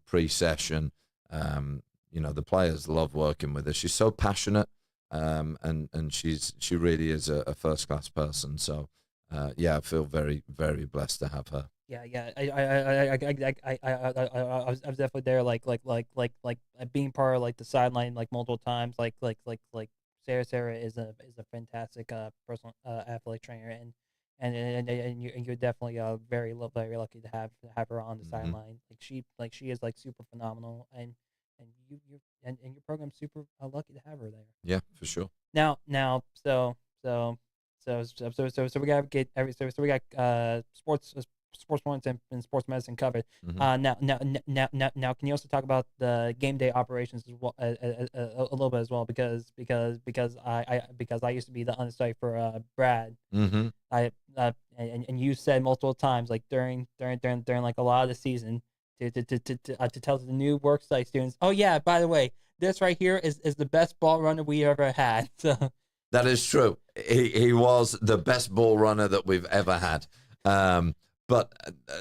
pre-session. The players love working with her. She's so passionate, and she really is a first class person. So I feel very, very blessed to have her. Yeah. I was definitely there, like being part of like the sideline like multiple times. Like Sarah is a fantastic personal athletic trainer, and you're definitely very lucky to have her on the sideline. Like she is like super phenomenal, and your program's super lucky to have her there. Yeah, for sure. Now so we got we got sports points and sports medicine covered. Now, can you also talk about the game day operations as well, a little bit as well, because I used to be the understudy for Brad. Mm-hmm. And you said multiple times, like during like a lot of the season, to tell the new worksite students, oh yeah, by the way, this right here is the best ball runner we ever had. So that is true. He was the best ball runner that we've ever had. But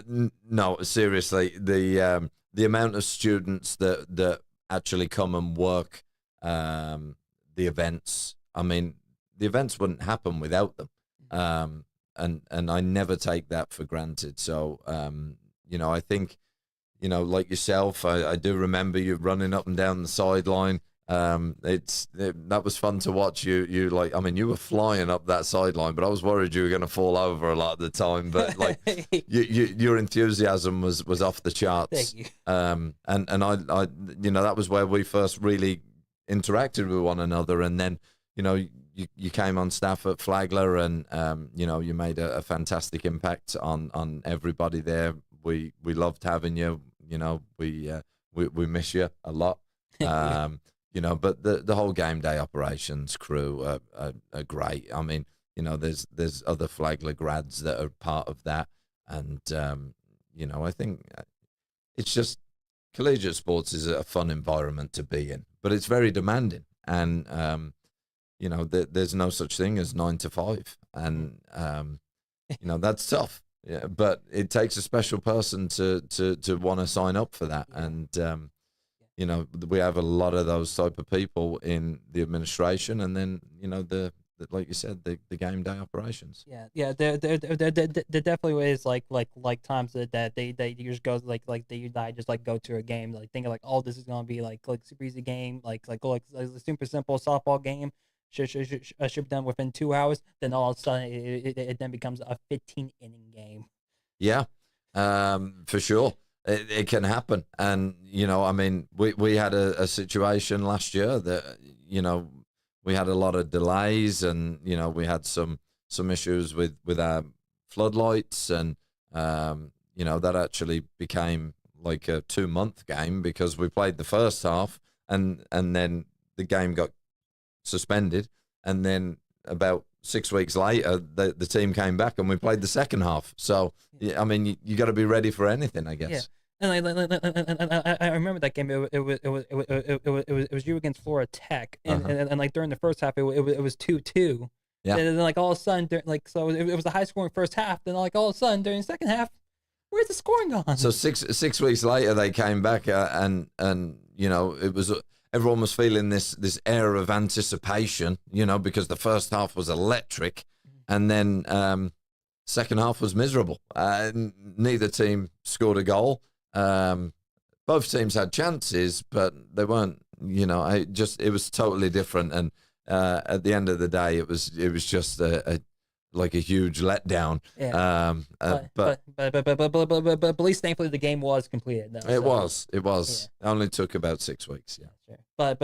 no, seriously, the amount of students that actually come and work the events. I mean, the events wouldn't happen without them, and I never take that for granted. So, I think, like yourself, I do remember you running up and down the sideline. That was fun to watch. You like, I mean, you were flying up that sideline, but I was worried you were going to fall over a lot of the time. But like, your enthusiasm was off the charts. Thank you. And I that was where we first really interacted with one another. And then, you came on staff at Flagler, and you made a fantastic impact on everybody there. We loved having you. We miss you a lot. But the whole game day operations crew are great. I mean, there's other Flagler grads that are part of that, and I think it's just collegiate sports is a fun environment to be in, but it's very demanding, and there's no such thing as 9 to 5, and that's tough. Yeah, but it takes a special person to want to sign up for that, and we have a lot of those type of people in the administration, and then the like you said, the game day operations. Yeah. There definitely is like times that they just go like I just like go to a game, like thinking like, oh, this is gonna be like super easy game, like a super simple softball game, should be done within 2 hours. Then all of a sudden, it then becomes a 15-inning game. Yeah, for sure. It can happen. And, I mean, we had a situation last year that, we had a lot of delays and, we had some issues with our floodlights and, that actually became like a 2-month game because we played the first half and then the game got suspended. And then about 6 weeks later, the team came back and we played the second half. So, I mean, you got to be ready for anything, I guess. Yeah. And I remember that game. It was you against Florida Tech, and like during the first half, it was 2-2. Yeah. And then like all of a sudden, so it was a high scoring first half. Then like all of a sudden during the second half, where's the scoring gone? So 6 weeks later, they came back and it was everyone was feeling this air of anticipation, because the first half was electric, and then second half was miserable. Neither team scored a goal. Both teams had chances, but they weren't. It was totally different. And at the end of the day, it was just like a huge letdown. Yeah. But at least thankfully the game was completed. Though, it was. Yeah. It only took about 6 weeks. Yeah. Sure. But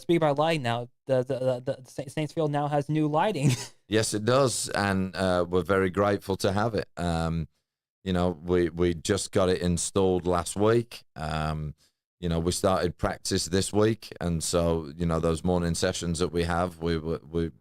speaking about lighting now, the Saints Field now has new lighting. Yes, it does, and we're very grateful to have it. We just got it installed last week. We started practice this week, and so those morning sessions that we have, we're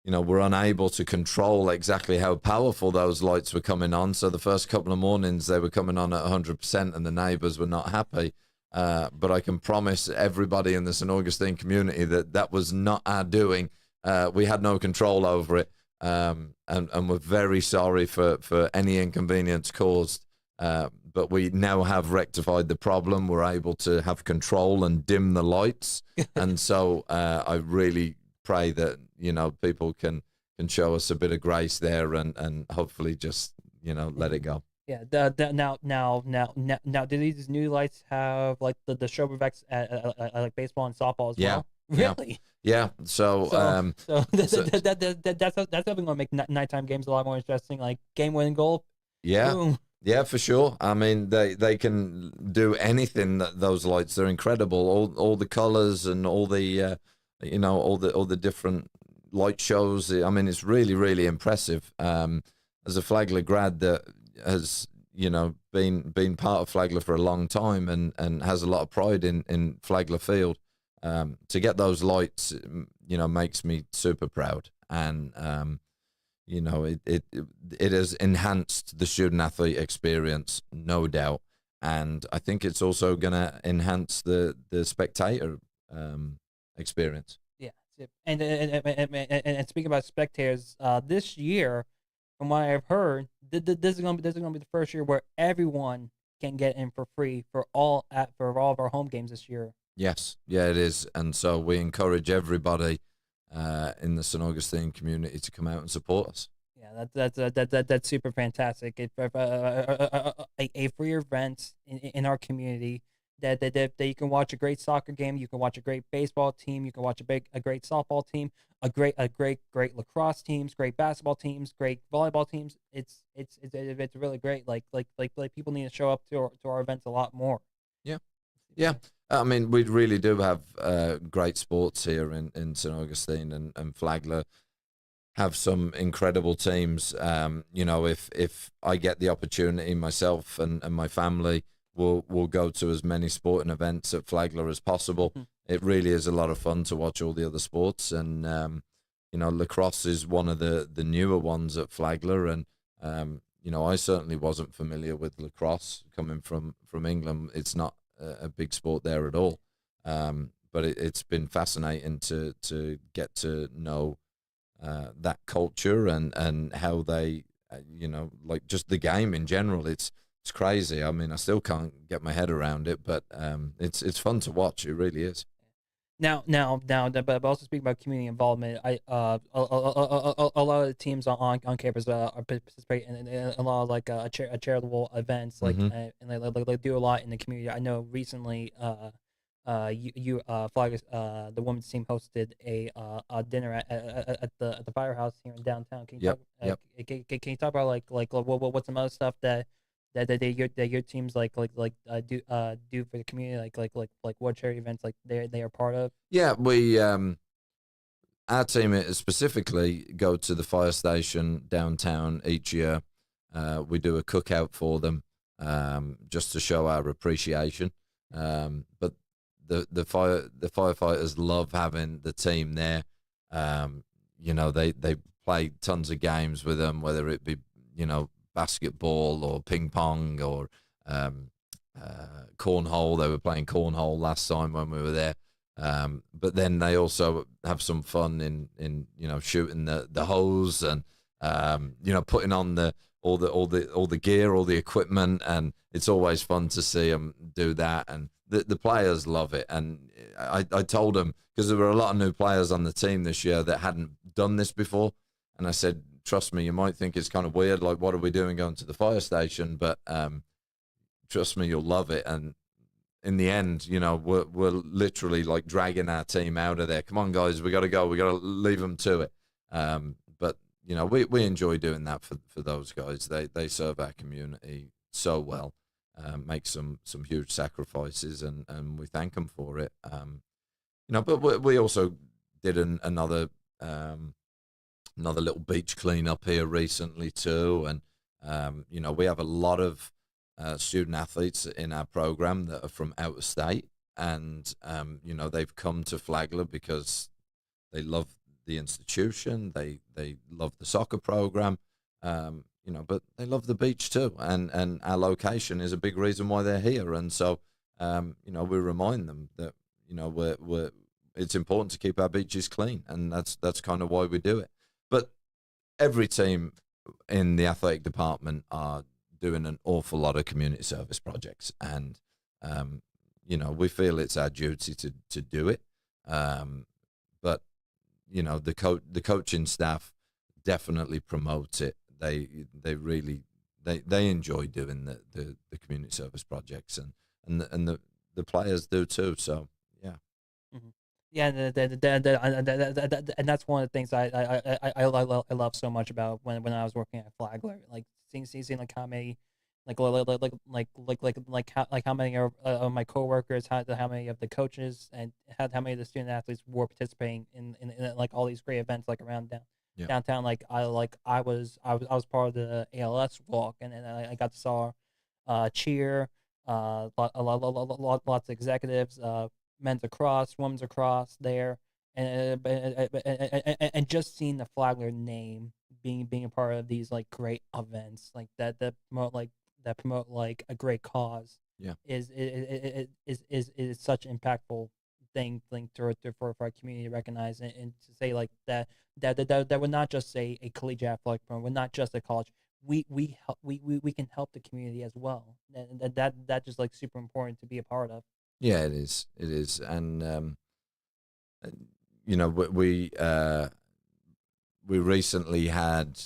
unable to control exactly how powerful those lights were coming on. So the first couple of mornings they were coming on at 100%, and the neighbors were not happy. But I can promise everybody in the St. Augustine community that was not our doing. We had no control over it. And we're very sorry for any inconvenience caused. But we now have rectified the problem. We're able to have control and dim the lights. And so I really pray that, people can show us a bit of grace there and hopefully just, let it go. Yeah. Now, do these new lights have like the strobe effects at like baseball and softball as well? Really? Yeah. So that's definitely gonna make nighttime games a lot more interesting. Like game-winning goal. Yeah. Boom. Yeah, for sure. I mean, they can do anything. Those lights, they're incredible. All the colors and all the all the different light shows. I mean, it's really, really impressive. As a Flagler grad that has been part of Flagler for a long time and has a lot of pride in Flagler Field. To get those lights, makes me super proud, and it has enhanced the student athlete experience, no doubt, and I think it's also going to enhance the spectator experience. Yeah, and speaking about spectators, this year, from what I've heard, this is gonna be the first year where everyone can get in for free for all of our home games this year. Yes, yeah, it is, and so we encourage everybody in the St. Augustine community to come out and support us. Yeah, that's super fantastic. A free event in our community that you can watch a great soccer game, you can watch a great baseball team, you can watch a great softball team, a great lacrosse teams, great basketball teams, great volleyball teams. It's really great. Like people need to show up to our events a lot more. Yeah. I mean, we really do have great sports here in St. Augustine, and Flagler have some incredible teams. If I get the opportunity myself and my family, we'll go to as many sporting events at Flagler as possible. Mm. It really is a lot of fun to watch all the other sports, and lacrosse is one of the newer ones at Flagler, and I certainly wasn't familiar with lacrosse coming from England. It's not a big sport there at all, but it's been fascinating to get to know that culture and how they like just the game in general. It's crazy. I mean, I still can't get my head around it, but it's fun to watch. It really is. Now, but also speaking about community involvement, a lot of the teams on campus are participating in a lot of like charitable events, like and they do a lot in the community. I know recently Flagler, the women's team hosted a dinner at the firehouse here in downtown. Can you Yep, talk yep. can you talk about what's some other stuff that your teams do for the community, like what charity events like they are part of? Yeah, we our team specifically go to the fire station downtown each year. We do a cookout for them, just to show our appreciation. But the firefighters love having the team there. They play tons of games with them, whether it be basketball or ping pong or um, cornhole. They were playing cornhole last time when we were there. But then they also have some fun in shooting the hose and putting on all the gear, all the equipment, and it's always fun to see them do that. And the players love it. And I told them, because there were a lot of new players on the team this year that hadn't done this before, and I said, trust me, you might think it's kind of weird, like what are we doing going to the fire station, but trust me, you'll love it. And in the end, we're literally like dragging our team out of there. Come on, guys, we got to go. We got to leave them to it. But we enjoy doing that for those guys. They serve our community so well, make some huge sacrifices, and we thank them for it. But we also did another little beach cleanup here recently too, and we have a lot of student athletes in our program that are from out of state, and they've come to Flagler because they love the institution, they love the soccer program, but they love the beach too, and our location is a big reason why they're here. And so we remind them that we're it's important to keep our beaches clean, and that's kind of why we do it. But every team in the athletic department are doing an awful lot of community service projects, and we feel it's our duty to do it. But the coaching staff definitely promote it. They really they enjoy doing the community service projects, and the players do too. So yeah. Mhm. Yeah, and that's one of the things I love so much about when I was working at Flagler, like seeing like how many how many of my coworkers, how many of the coaches, and how many of the student athletes were participating in like all these great events like around Yeah. downtown. I was part of the ALS walk, and then I got to saw cheer, lots of executives, men's lacrosse, women's lacrosse there, and just seeing the Flagler name being a part of these like great events like that promote like a great cause Yeah. is such an impactful thing for our community to recognize, and to say like that would not just say a collegiate athletic program, would not just a college. We can help the community as well, and that just like super important to be a part of. Yeah, it is, and you know we recently had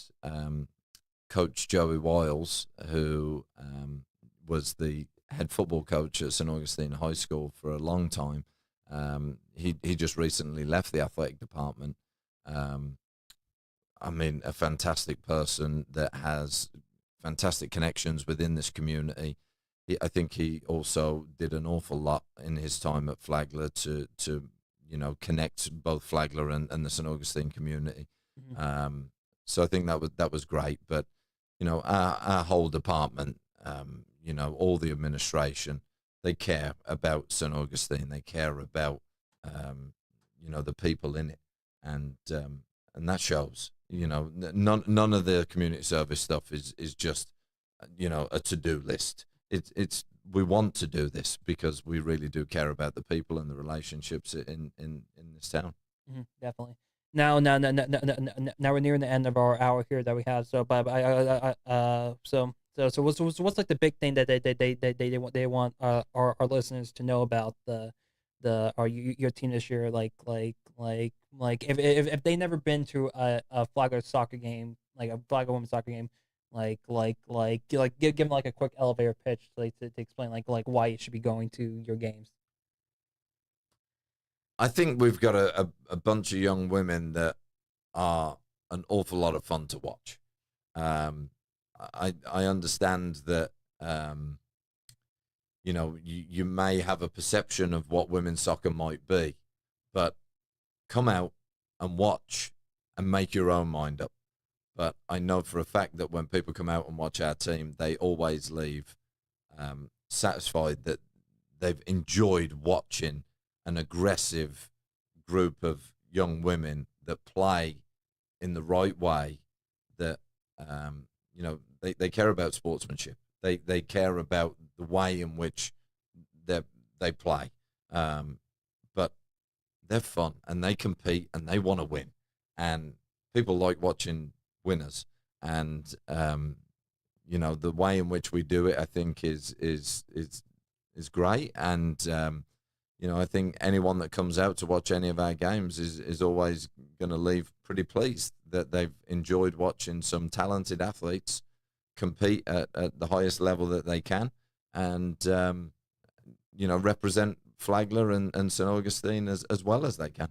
Coach Joey Wiles, who was the head football coach at St. Augustine High School for a long time. He just recently left the athletic department. I mean, a fantastic person that has fantastic connections within this community. I think he also did an awful lot in his time at Flagler to connect both Flagler and the St. Augustine community. Mhm. So I think that was great. But our whole department, all the administration, they care about St. Augustine. They care about the people in it, and that shows. None of the community service stuff is just a to-do list. It's we want to do this because we really do care about the people and the relationships in this town. Definitely. Now we're nearing the end of our hour here that we have. So, but what's like the big thing that they want our listeners to know about your team this year? Like if they never been to a Flagler soccer game, like a Flagler women's soccer game, give them like a quick elevator pitch to explain like why you should be going to your games. I think we've got a bunch of young women that are an awful lot of fun to watch. I understand that you may have a perception of what women's soccer might be, but come out and watch and make your own mind up. But I know for a fact that when people come out and watch our team, they always leave satisfied that they've enjoyed watching an aggressive group of young women that play in the right way, that they care about sportsmanship. They care about the way in which they play, but they're fun and they compete and they want to win, and people like watching winners. And the way in which we do it, I think is great. And I think anyone that comes out to watch any of our games is always going to leave pretty pleased that they've enjoyed watching some talented athletes compete at the highest level that they can, and represent Flagler and St. Augustine as well as they can.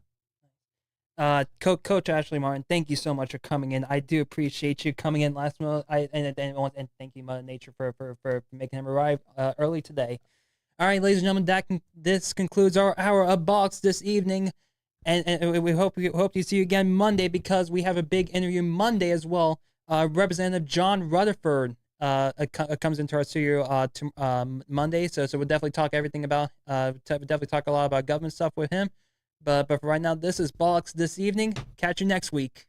Coach Ashley Martin, thank you so much for coming in. I do appreciate you coming in last month. And thank you, Mother Nature, for making him arrive early today. All right, ladies and gentlemen, this concludes our hour of Box this evening, and we hope to see you again Monday, because we have a big interview Monday as well. Representative John Rutherford comes into our studio Monday, so we'll definitely talk everything about definitely talk a lot about government stuff with him. But for right now, this is Bollocks this evening. Catch you next week.